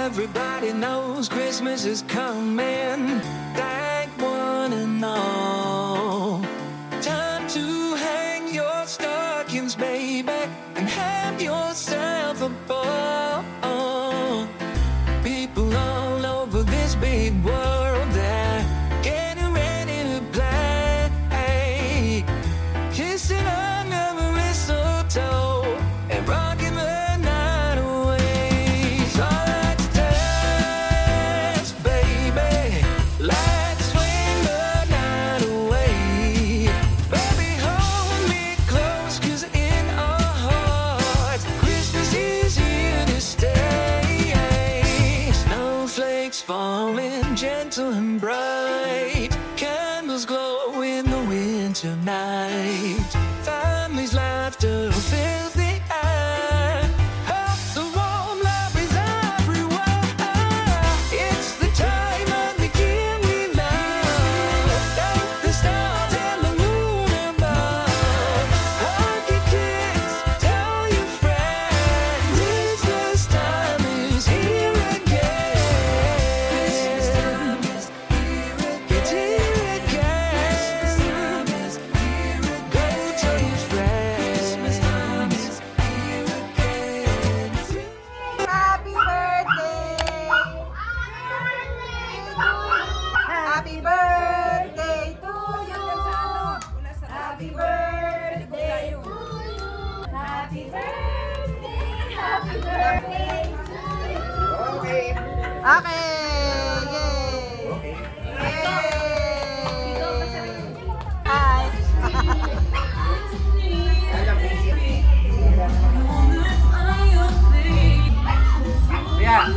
Everybody knows Christmas is coming. Thank one and all. Time to hang your stockings, baby, and have yourself a ball. People all over this big world, they're getting ready to play. Kissing under the mistletoe and rocking the night away. So let's dance, baby. Let's swing the night away. Baby, hold me close, 'cause in our hearts Christmas is here to stay. Snowflakes falling gentle and bright, candles glow in the winter night. Families' laughter fills the air. Hearts so warm, love is everywhere. It's the time of the year we love. Thank the stars and the moon above. Hug your kids, tell your friends. Christmas time is here again. Christmas time is here again. It's here again. Christmas time is here again. Go tell your friends. Christmas time is here again. Happy birthday! Happy birthday to you! Happy birthday to you! Happy birthday! Happy birthday! Okay! Okay! Yay! Hi! Yeah.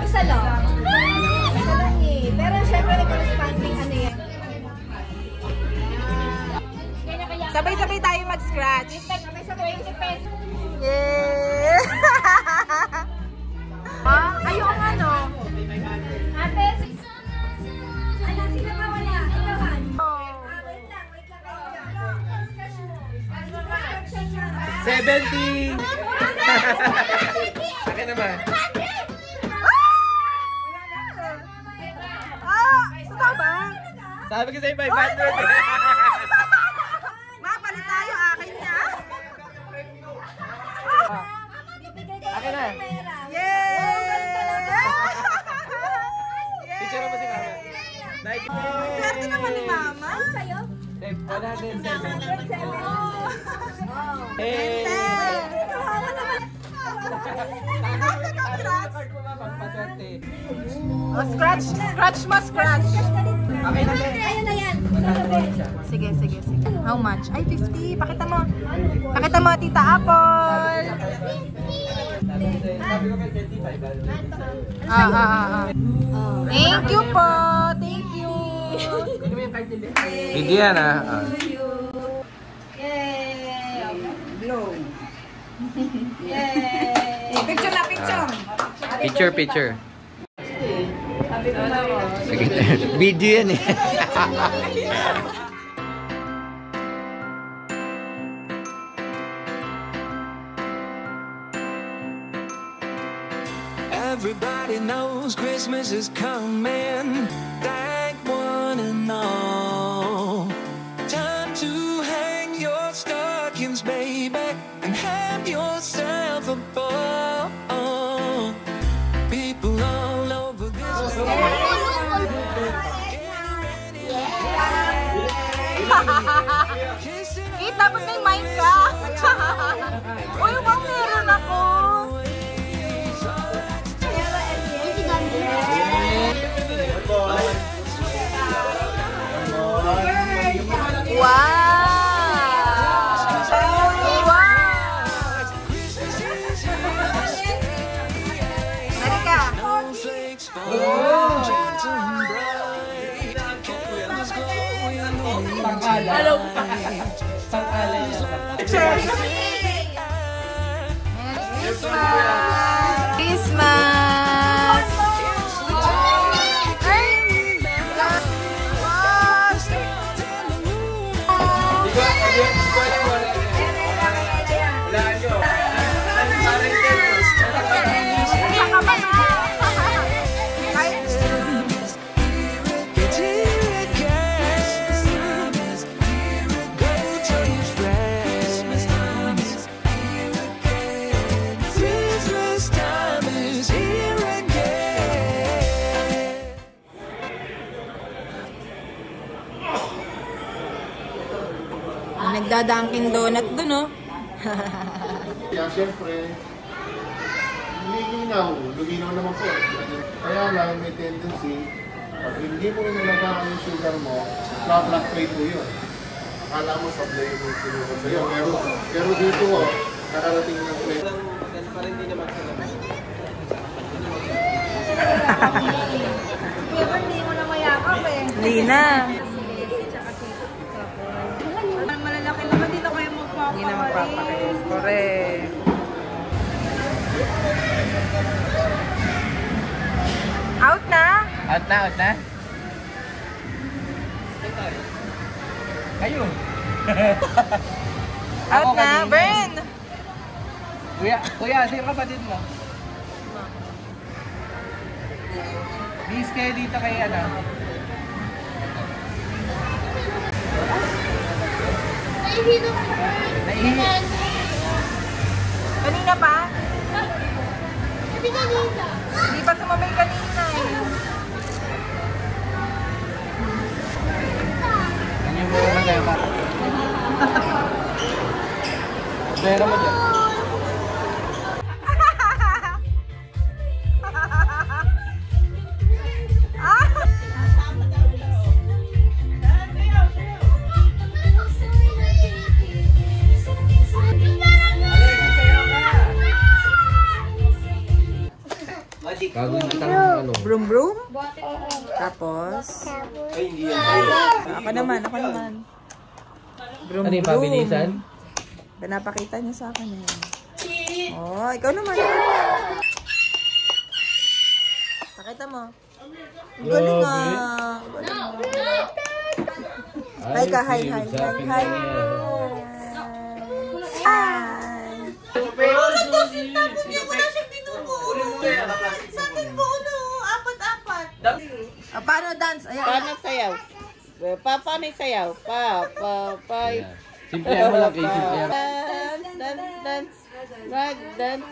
Isa lang. Isa lang eh. Pero syempre may corresponding ano yan. Sabay-sabay tayo mag-scratch. Sabay-sabay 20 pesos. Yeah! Ayun ano? Ate, ano sila ba wala? Ikawan. Wait lang. 70! Akin naman. Totoo ba? Sabi ko sa'yo 500. Mapalit tayo, akin niya. Akin na. Yay! Picture mo si Mama. Like, Swerte naman ni Mama. Sa'yo? 107. Hey! Scratch mo, scratch. Okay na din. Ayun na yan. Sige. How much? Ay, 50. Pakita mo, Tita Apple. Sabi ko kay 25. Thank you po. Thank you. Hindi yan ah. Picture na, picture. Picture. Sige. Video yan eh. Everybody knows Christmas is coming. Thank one and all. Time to hang your stockings, baby, and have yourself a ball. People all over this world. Dapat may mic ka. Uy, wow, meron ako. Hello. Pang-alay. Cheers! Christmas! Nagda-Dunkin Donut dun, oh. Kaya siyempre, luminaw naman po. Kaya lang may tendency, pag hindi mo inalagaan yung sugar mo, fluctuate mo yun. Akala mo sablay mo yung sugar sa'yo. Pero dito, nakarating ng plate. Kuya, ba't hindi mo na mayakap eh? Hindi na. Malalaki naman dito kayo magpapakain. Hindi na magpapakain. Correct. Out na? Out na, out na. Kayo. Out Ako na? kanina. Burn! Kuya, sino kapatid mo? Bis kayo dito kay ano? Naihi. Kanina pa? Hindi pa sumabay kanina eh. Ano yung mga kayo pa? Pera mo dyan. Bago yung tanong ano? Broom broom? Tapos? Ay, hindi yan. Ako naman, ako naman. Broom Ano yung pabilisan? Pinapakita niya sa akin eh. Oh, ikaw naman. Pakita mo. Ang galing ah. Galing mo. Hi ka, hi, hi, hi, hi. Hi. Paano dance? Ayan. Paano sayaw? Paano yung sayaw? Simple mo lang kay simple. Dance. Mag dance.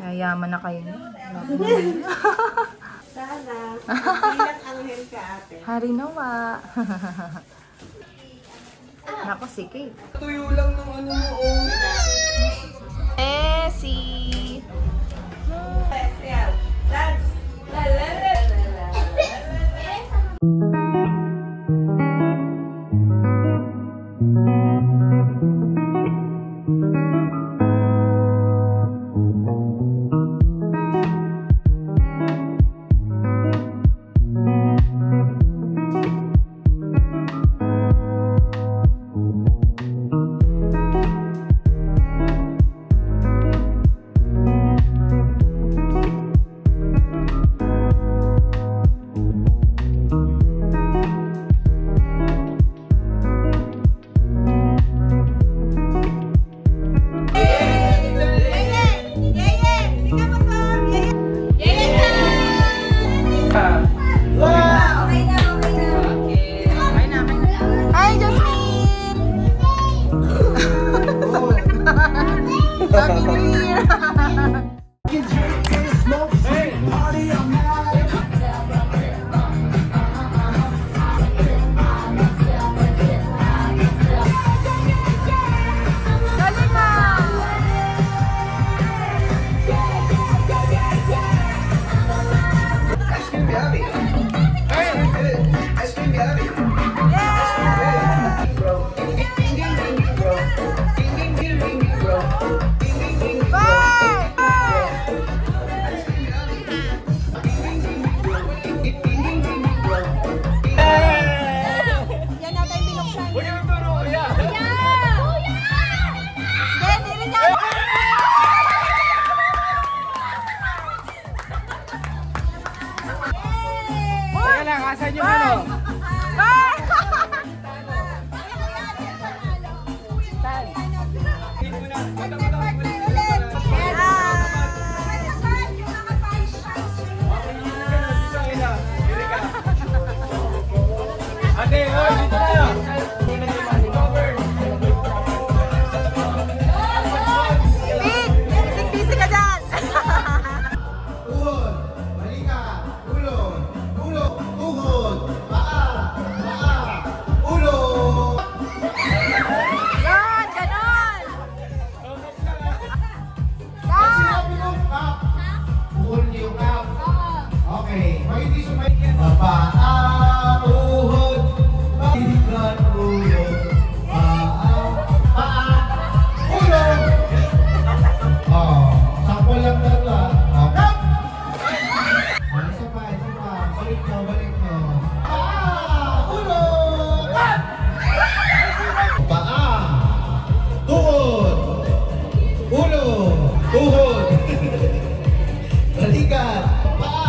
Yayaman na kayo. Sana. Bilang anghel ka ate. Hari nawa. Nako, sige. Tuyo lang ng ano mo. Si... Dance. hindi sumayin. Paa, uhod, balikan, ulo. Paa, ulo. Oh, sample lang dalawa. Okay. Isa pa. Balik mo. Paa, ulo. Paa, tuhod, ulo, tuhod. Balikan, paa,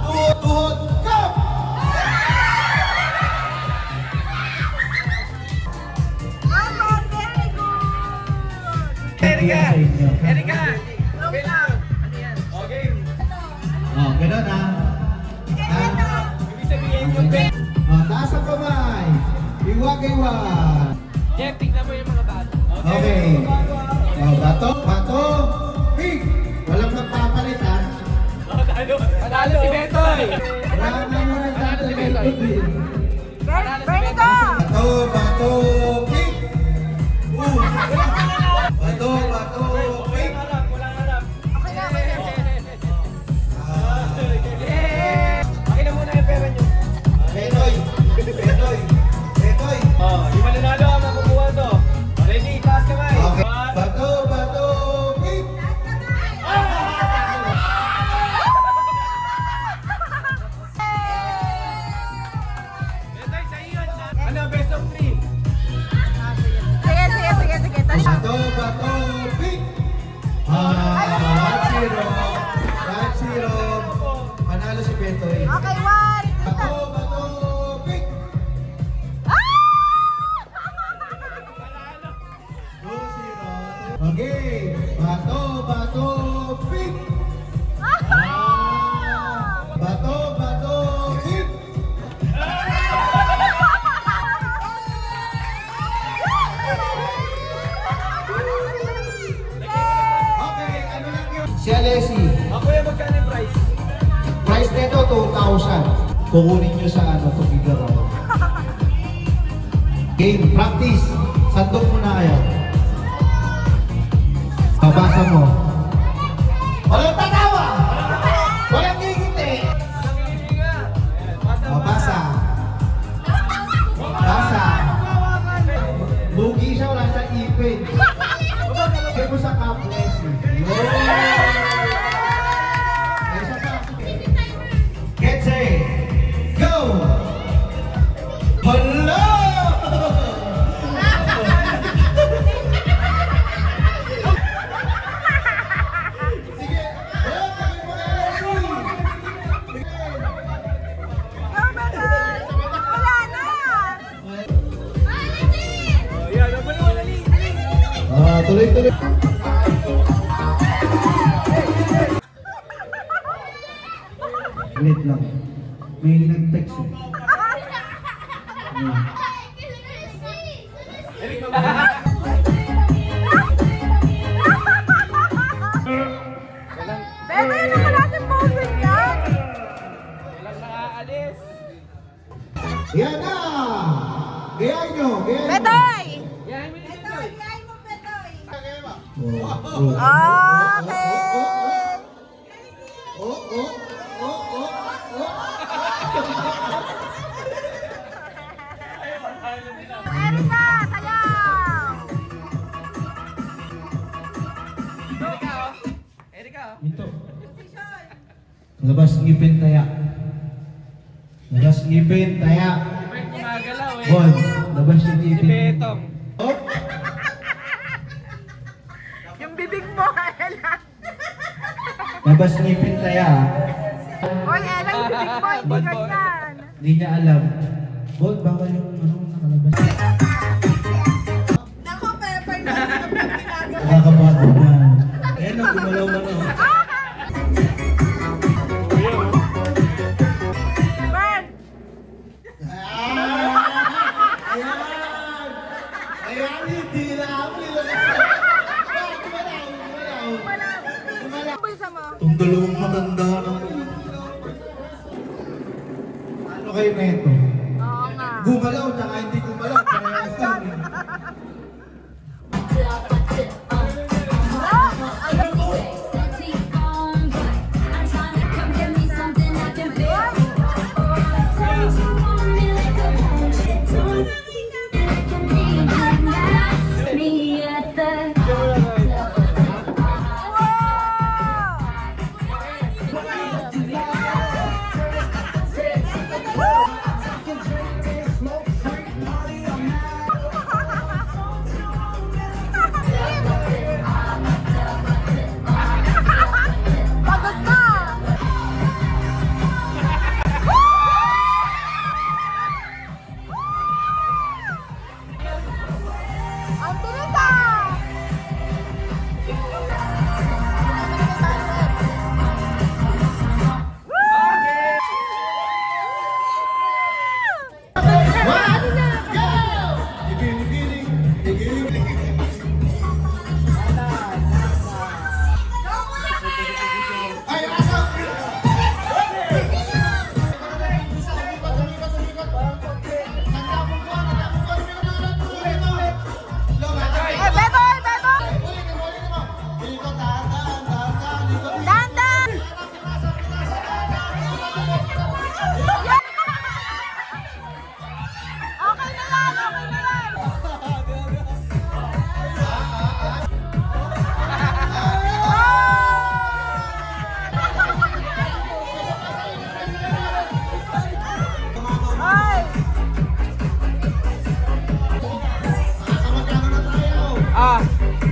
tuhod, go! Erika! Oh, gano'n ha. Taas ang kamay. Iwag. Jeff, tignan mo yung mga bata. Okay. Bato. Pig. Walang magpapalit ha. Panalo si Betoy! Wala na mo nagtatalit. Bernito! Bato, pig. Bato, pig. Okay na. Akin na muna yung pera nyo. Betoy. Yung mananalo ang makukuha to. Ready, taas kamay. Okay. Bato, pig. Betoy, sa iyo. Ano, best of 3? Sige. Tali. Bato, pig. 1-0. Panalo si Betoy. Okay, 1. Bato, pig. 2-0. Okay. Bato, pig. Bato, pig. Okay, ano lang yun? Si Alessi. Ako yung magkano yung price? Price nito 2,000. Kukunin nyo sa to figure out. Game, practice. Sandok mo na kayo. Babasa mo. Walang tatawa! Walang gigiti! Basa. Lugi siya, wala siya ipin. Kaya mo sa complex. Get set, go! Hello! Sige! Wala na! Yan, ano ba yung dali? Tuloy. Wait lang. May nag-text eh. Beto, yun naman natin poses yan! Walang nakaalis. Yan na! Gayahin nyo! Betoy! Yan, may Betoy. Okay! Erika, sayaw! Erika, Ito. Labas ngipin taya. may gumagalaw eh. Bon, labas yung Si ngipin. Betong. Oh, Yung bibig mo, Ella. labas ngipin taya. Hoy, Ella, yung bibig mo, hindi ganyan. Hindi niya alam. Bon, bawal yung nakalabas. Nako, Pepper, na ginagawa. Nakakabago na. Ayan ang gumalaw na no. Bern! Ayan, hindi na ako Wala. Bulsa mo. Itong dalawang matanda na. Ano kayo na ito? Oo nga. Gumalaw, tsaka hindi gumalaw. Parehas lang eh.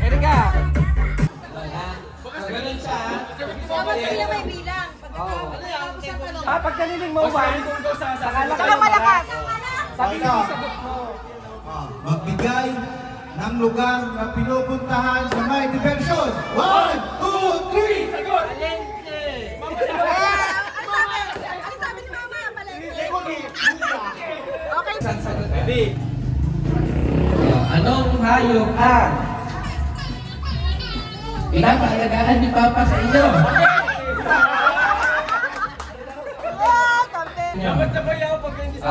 Erika. Dapat kaya may bilang. Pag naliling mo, one. Tsaka malakas. Sabi ko yung sagot mo. Magbigay ng lugar na pinupuntahan sa may diversion. 1, 2, 3! Sagot! Ano sabi ni Mama? Mali. Okay. Ready? Anong hayop ang pinapaalagaan ni Papa sa inyo? Oh, kampe. Dapat sabayaw pag hindi sa...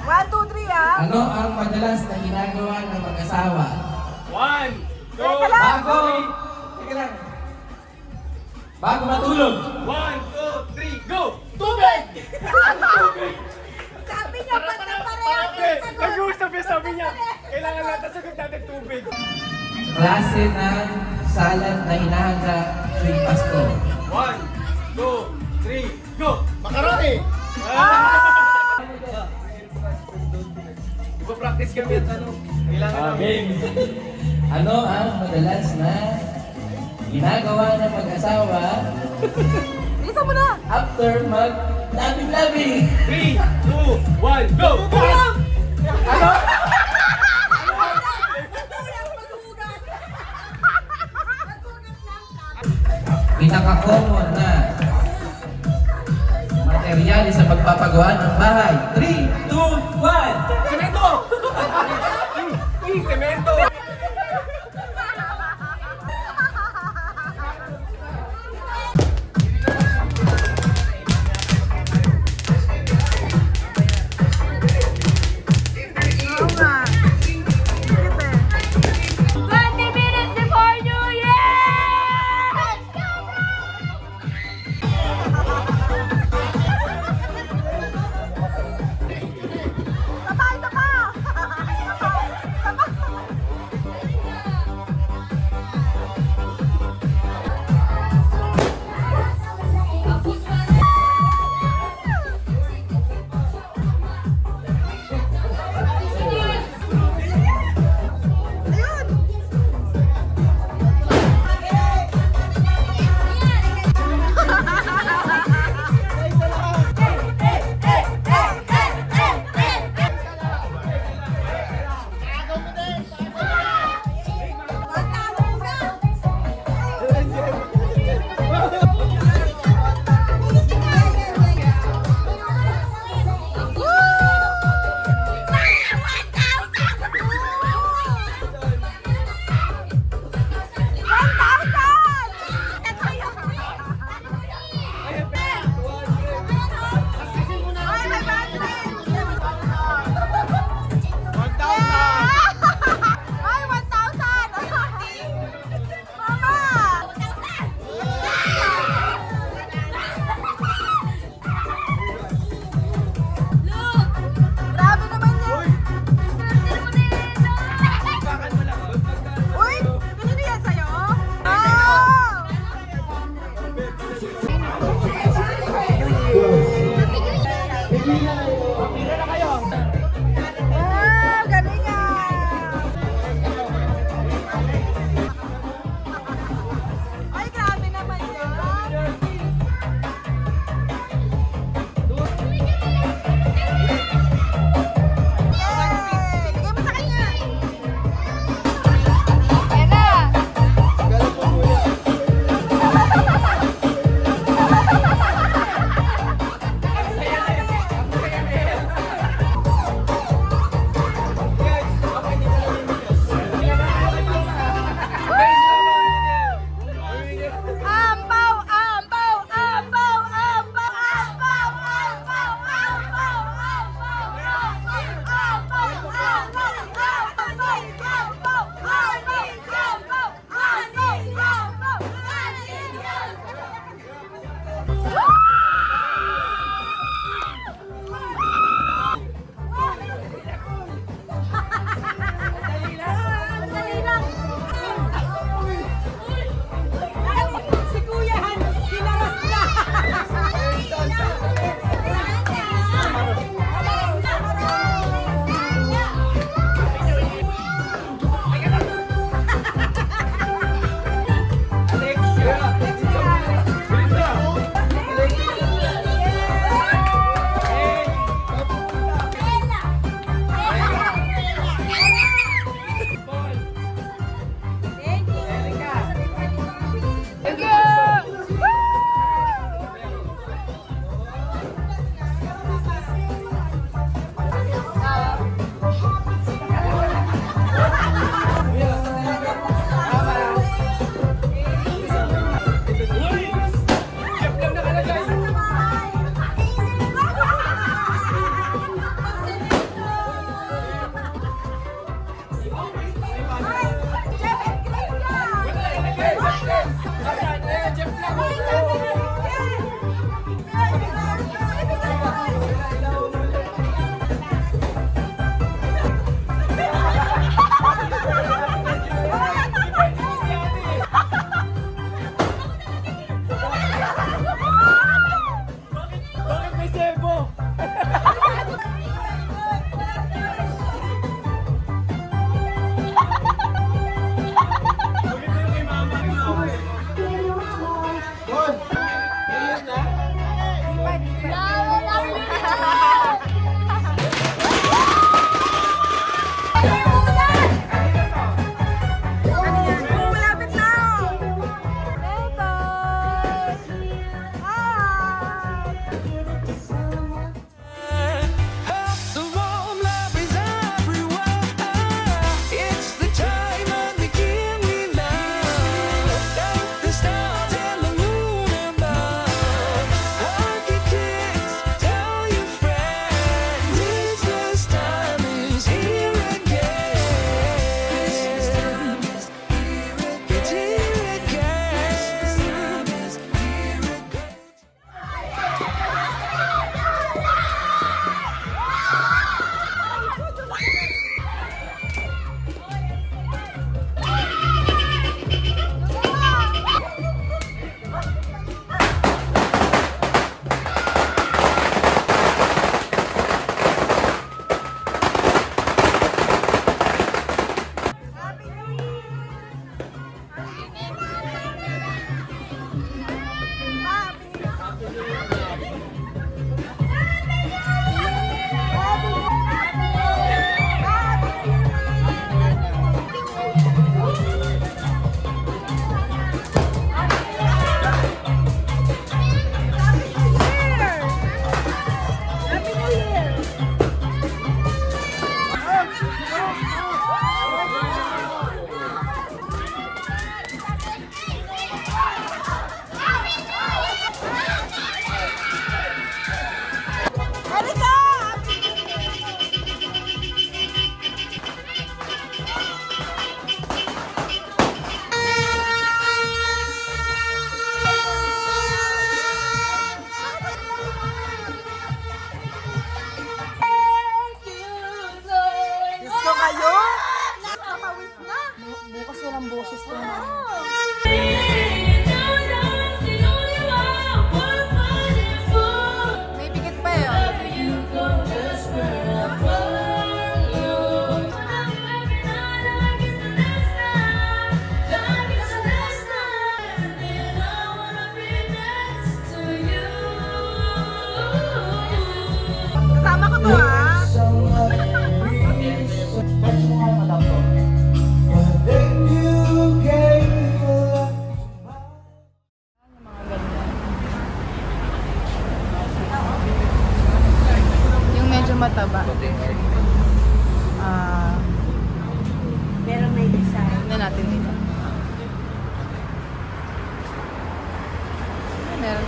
1, 2, 3 ah. Ano ang madalas na ginagawa ng mag-asawa? 1, 2, Teka lang. Teka lang. Bago matulog. 1, 2, 3, go! Tubig! Sabi niya, ba't na pareho yung sagot? Nag-uusap yung sabi niya. Kailangan natin sagot natin tubig. Klase ng salad na hinahanda tuwing Pasko. 1, 2, 3, go! Makaroni! Ipa-practice kami at ano. Kailangan namin. Ano ang madalas na ginagawa ng mag-asawa Isa mo na. after mag-labi-labi? 3, 2, 1, go! Ano? Pinaka-common na materyales sa pagpapagawa ng bahay. 3, 2, 1! Semento! Semento! Oo nga. Sige. 20 minutes before New Year! Sabay, sabay.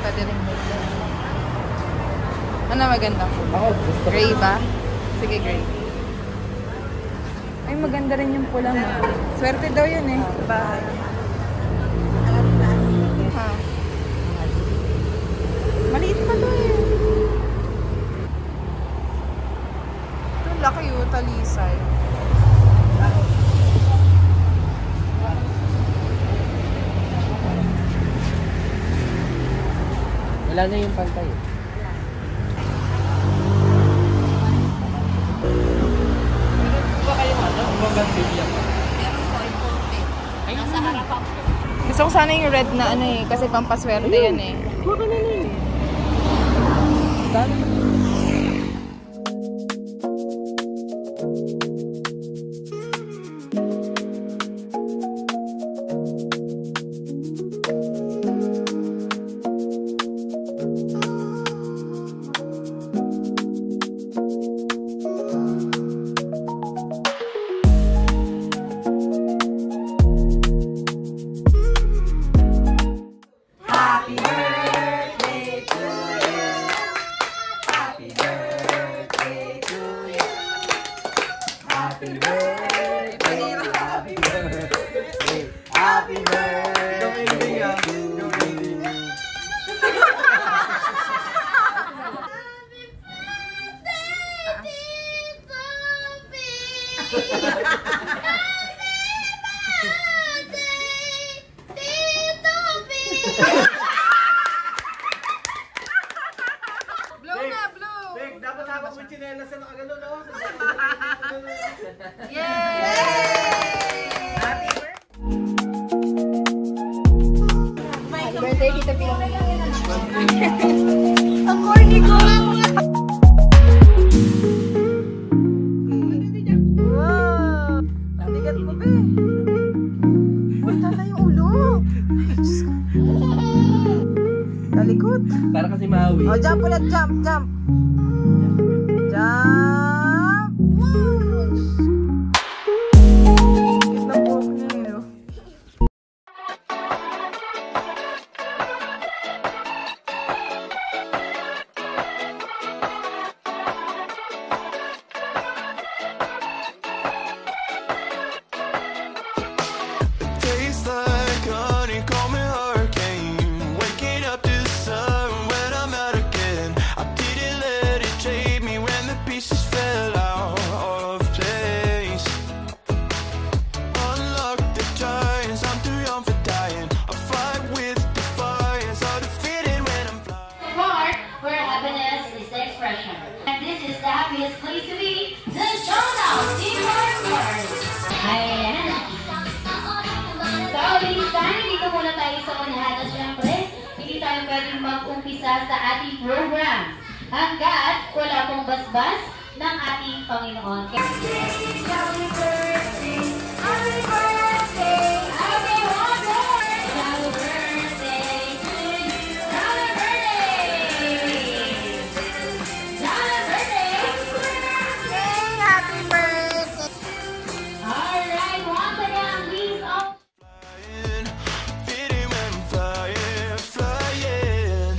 Pwede rin dito. Ano maganda? Ako, gusto ko. Gray ba? Sige, gray. Ay, maganda rin yung pula mo. Swerte daw yun eh. Sa bahay. Ha. Maliit pa to eh. Ito, laki yung talisay. Wala na yung pantay. Meron ba kayong ano? Bougainvillea pa? Gusto ko sana yung red na ano eh. Kasi pampaswerte yan eh. Kuha ka na nun eh. Blow na, blow! Dapat hawak mo yung chinelas na nakagano, no? Yay! Birthday dito Pino. Ang corny ko! Wow! Ang bigat mo, be. Punta na yung ulo. Ay, Diyos ko. Talikot. Para kasi mawi. Oh, jump ulit, jump, jump. Jump! Wow! Sakit na buhok niya eh, oh. Tastes like honey, call me hurricane. Waking up to the sun when I'm out again. I didn't let it shake me when the pieces fell out of place. Unlock the giants, I'm too young for dying. I fight with defiance, hard to fit in when I'm flying. Part where happiness is the expression. And this is the happiest place to be, the Showdown Teamwork Wars. Ayan. So, bilisan, dito muna tayo sa unahan. At syempre, hindi tayo pwedeng mag-umpisa sa ating program hanggat wala pong basbas ng ating Panginoon. Happy birthday! Happy birthday! Happy birthday! Happy birthday to you! Happy birthday! Happy birthday! Yay! Happy birthday! Alright, once again, please all Fitting when I'm flying, flying.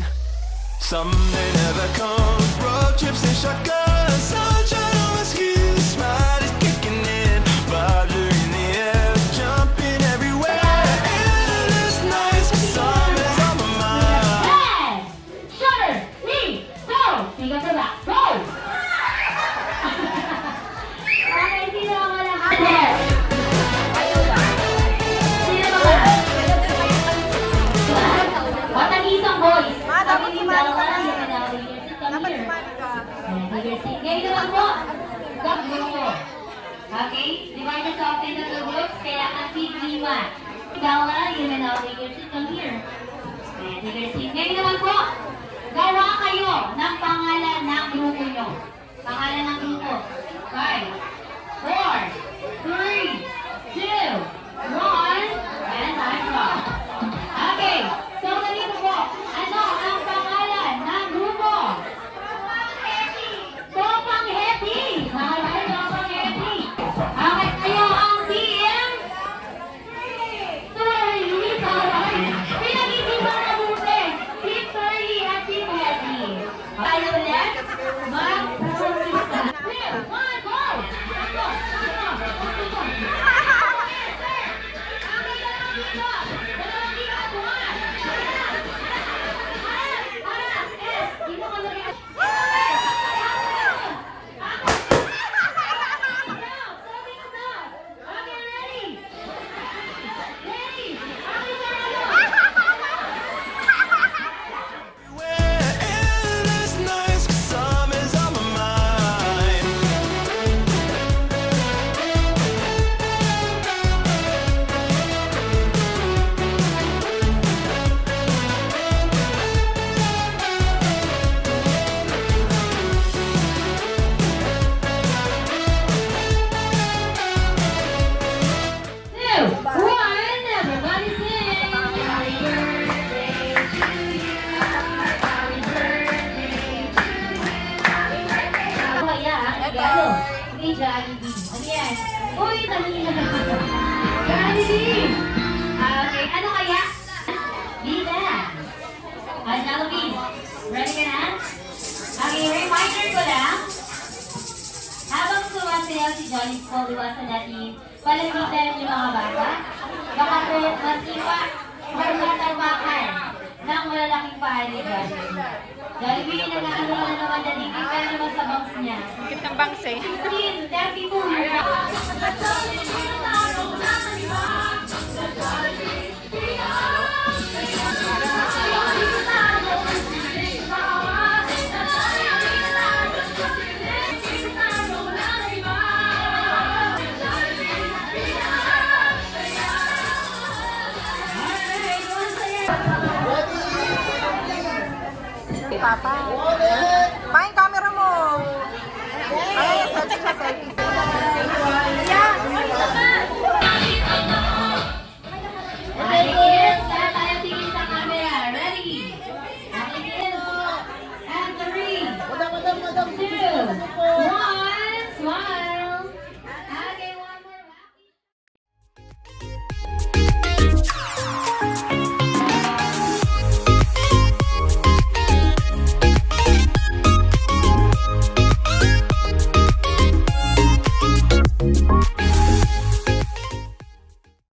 Someday never comes. Road trips and shotgun. Sunshine on my skin. Smile is kicking in. Vibes are in the air. Jumping everywhere. Endless nights. Summer's on my mind. head, shoulder, knee, toe. Tiga ka ba? Go! Okay, sino ang walang head? Sino ba ba? Patagisang boys. Ma, dapat Kami sumali ka dalawa, na. yung manawin niya. Sit down Dapat here. sumali ka. Ngayon naman po, grupo. Okay? Divide us off into two groups, kaya ang team lima. Dalawa, yung manawin niya. Sit down here. Ngayon naman po, gawa kayo ng pangalan ng grupo nyo. Pangalan ng grupo. 5, 4, 3, 2, 1, and time stop. Okay, so ganito po, ano ang pangalan ng grupo? Topang Happy! Alright, Topang Happy! Okay, kayo ang team? 3! Alright, pinag-isipan na buti! Team 3! Jollibee. Ano yan? Uy, dali na. Jollibee! Okay, ano kaya? Lida. Jollibee, ready ka na? Okay, reminder ko lang. Habang sumasayaw si Jolly Paul, iwasan natin palagitan yung mga bata. Baka po masipa or matabakan ng malalaking paa ni Jollibee. Jollibee, nag-aano na naman dating ka naman sa bangs niya. Kit ng bangs eh. 15, 32. Papa.